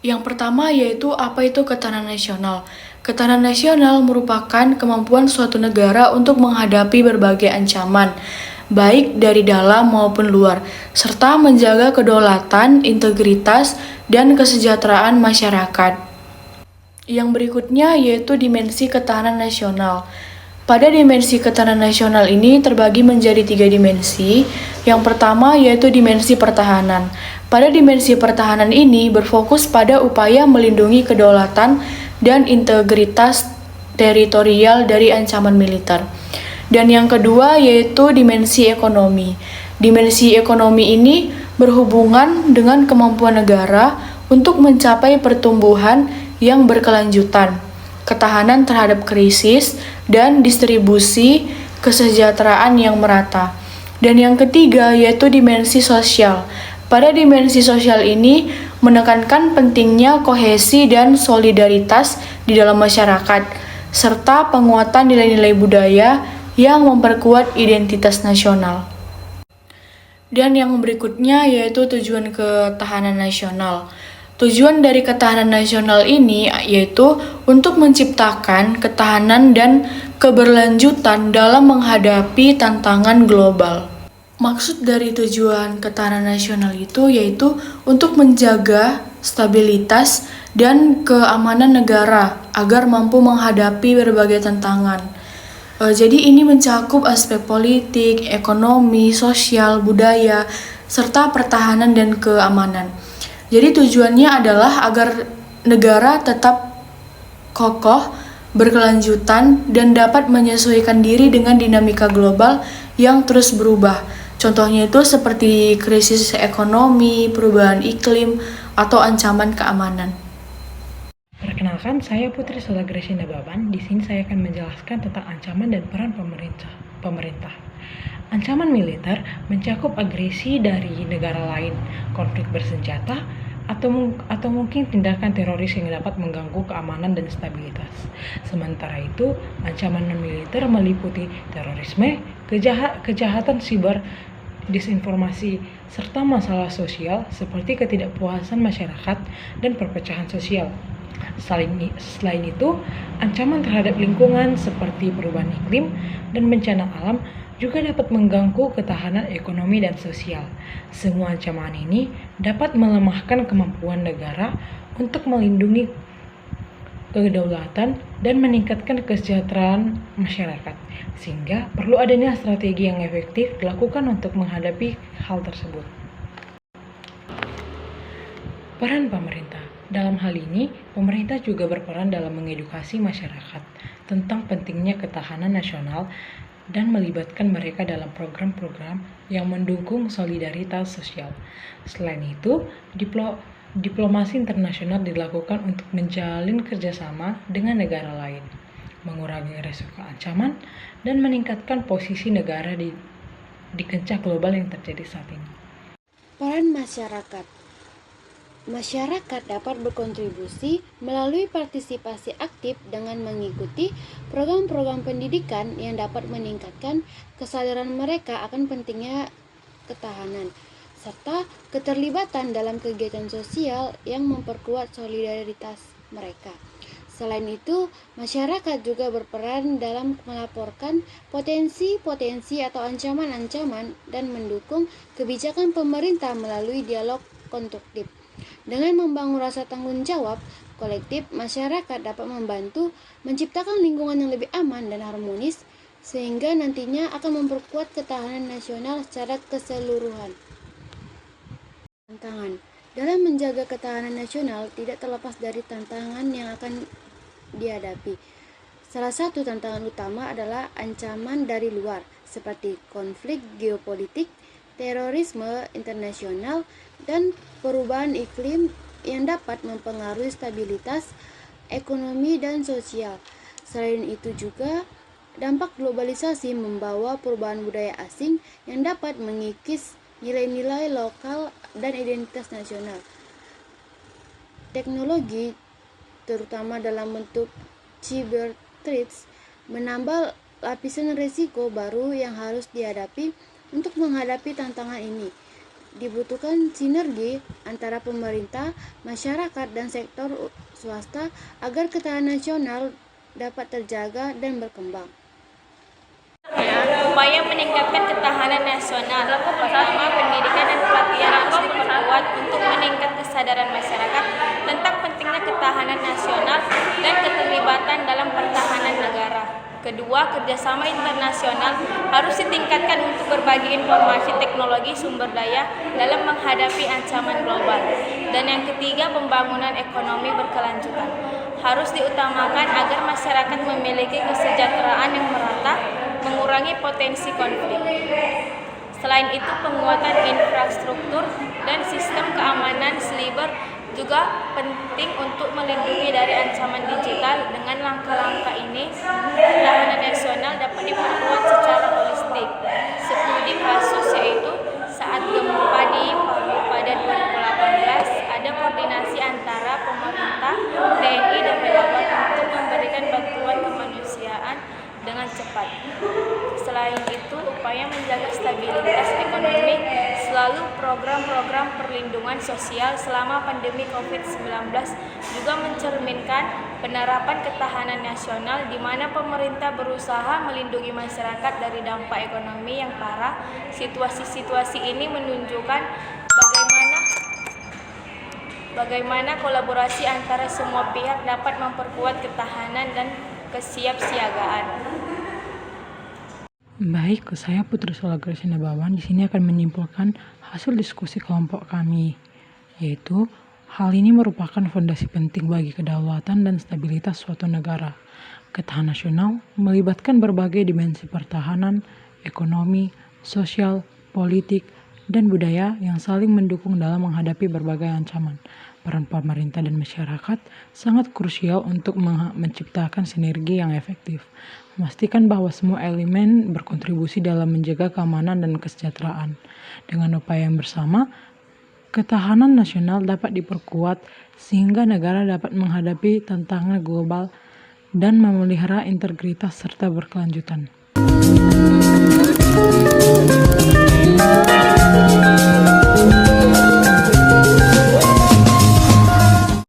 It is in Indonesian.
Yang pertama yaitu apa itu ketahanan nasional. Ketahanan nasional merupakan kemampuan suatu negara untuk menghadapi berbagai ancaman, baik dari dalam maupun luar, serta menjaga kedaulatan, integritas, dan kesejahteraan masyarakat. Yang berikutnya yaitu dimensi ketahanan nasional. Pada dimensi ketahanan nasional ini terbagi menjadi 3 dimensi. Yang pertama yaitu dimensi pertahanan. Pada dimensi pertahanan ini berfokus pada upaya melindungi kedaulatan dan integritas teritorial dari ancaman militer. Dan yang kedua yaitu dimensi ekonomi. Dimensi ekonomi ini berhubungan dengan kemampuan negara untuk mencapai pertumbuhan yang berkelanjutan, ketahanan terhadap krisis, dan distribusi kesejahteraan yang merata. Dan yang ketiga yaitu dimensi sosial. Pada dimensi sosial ini menekankan pentingnya kohesi dan solidaritas di dalam masyarakat, serta penguatan nilai-nilai budaya yang memperkuat identitas nasional. Dan yang berikutnya yaitu tujuan ketahanan nasional. Tujuan dari ketahanan nasional ini yaitu untuk menciptakan ketahanan dan keberlanjutan dalam menghadapi tantangan global. Maksud dari tujuan ketahanan nasional itu yaitu untuk menjaga stabilitas dan keamanan negara agar mampu menghadapi berbagai tantangan. Jadi ini mencakup aspek politik, ekonomi, sosial, budaya, serta pertahanan dan keamanan. Jadi tujuannya adalah agar negara tetap kokoh, berkelanjutan, dan dapat menyesuaikan diri dengan dinamika global yang terus berubah. Contohnya itu seperti krisis ekonomi, perubahan iklim, atau ancaman keamanan. Perkenalkan, saya Putri Sola Graciana Baban. Di sini saya akan menjelaskan tentang ancaman dan peran pemerintah. Ancaman militer mencakup agresi dari negara lain, konflik bersenjata, atau mungkin tindakan teroris yang dapat mengganggu keamanan dan stabilitas. Sementara itu, ancaman non-militer meliputi terorisme, kejahatan siber, disinformasi, serta masalah sosial seperti ketidakpuasan masyarakat dan perpecahan sosial. Selain itu, ancaman terhadap lingkungan seperti perubahan iklim dan bencana alam juga dapat mengganggu ketahanan ekonomi dan sosial. Semua ancaman ini dapat melemahkan kemampuan negara untuk melindungi kedaulatan dan meningkatkan kesejahteraan masyarakat, sehingga perlu adanya strategi yang efektif dilakukan untuk menghadapi hal tersebut. Peran pemerintah. Dalam hal ini, pemerintah juga berperan dalam mengedukasi masyarakat tentang pentingnya ketahanan nasional dan melibatkan mereka dalam program-program yang mendukung solidaritas sosial. Selain itu, diplomasi internasional dilakukan untuk menjalin kerjasama dengan negara lain, mengurangi risiko ancaman, dan meningkatkan posisi negara di kancah global yang terjadi saat ini. Peran masyarakat. Masyarakat dapat berkontribusi melalui partisipasi aktif dengan mengikuti program-program pendidikan yang dapat meningkatkan kesadaran mereka akan pentingnya ketahanan, serta keterlibatan dalam kegiatan sosial yang memperkuat solidaritas mereka. Selain itu, masyarakat juga berperan dalam melaporkan potensi-potensi atau ancaman-ancaman dan mendukung kebijakan pemerintah melalui dialog konstruktif. Dengan membangun rasa tanggung jawab kolektif, masyarakat dapat membantu menciptakan lingkungan yang lebih aman dan harmonis, sehingga nantinya akan memperkuat ketahanan nasional secara keseluruhan. Tantangan dalam menjaga ketahanan nasional tidak terlepas dari tantangan yang akan dihadapi. Salah satu tantangan utama adalah ancaman dari luar, seperti konflik geopolitik, terorisme internasional, dan perubahan iklim yang dapat mempengaruhi stabilitas ekonomi dan sosial. Selain itu juga, dampak globalisasi membawa perubahan budaya asing yang dapat mengikis nilai-nilai lokal dan identitas nasional. Teknologi, terutama dalam bentuk cyber threats, menambah lapisan risiko baru yang harus dihadapi untuk menghadapi tantangan ini. dibutuhkan sinergi antara pemerintah, masyarakat, dan sektor swasta agar ketahanan nasional dapat terjaga dan berkembang. Upaya meningkatkan ketahanan nasional. Pertama, pendidikan dan pelatihan harus diperkuat untuk meningkatkan kesadaran masyarakat tentang pentingnya ketahanan nasional dan keterlibatan dalam pertahanan negara. Kedua, kerjasama internasional harus ditingkatkan untuk berbagi informasi teknologi sumber daya dalam menghadapi ancaman global. Dan yang ketiga, pembangunan ekonomi berkelanjutan harus diutamakan agar masyarakat memiliki kesejahteraan yang merata, mengurangi potensi konflik. Selain itu, penguatan infrastruktur dan sistem keamanan siber juga penting untuk melindungi dari ancaman digital. Dengan langkah-langkah ini, ketahanan nasional dapat diperkuat secara holistik. Studi kasus yaitu saat gempa di Palu pada 2018, ada koordinasi antara pemerintah, TNI, dan relawan untuk memberikan bantuan kemanusiaan dengan cepat. Selain itu, upaya menjaga stabilitas ekonomi selalu program-program perlindungan sosial selama pandemi COVID-19 juga mencerminkan penerapan ketahanan nasional di mana pemerintah berusaha melindungi masyarakat dari dampak ekonomi yang parah. Situasi-situasi ini menunjukkan bagaimana kolaborasi antara semua pihak dapat memperkuat ketahanan dan kesiapsiagaan. Baik, saya Putri Sola Gracia Nababan di sini akan menyimpulkan hasil diskusi kelompok kami, yaitu hal ini merupakan fondasi penting bagi kedaulatan dan stabilitas suatu negara. Ketahanan nasional melibatkan berbagai dimensi pertahanan, ekonomi, sosial, politik, dan budaya yang saling mendukung dalam menghadapi berbagai ancaman. Peran pemerintah dan masyarakat sangat krusial untuk menciptakan sinergi yang efektif, memastikan bahwa semua elemen berkontribusi dalam menjaga keamanan dan kesejahteraan. Dengan upaya yang bersama, ketahanan nasional dapat diperkuat sehingga negara dapat menghadapi tantangan global dan memelihara integritas serta berkelanjutan.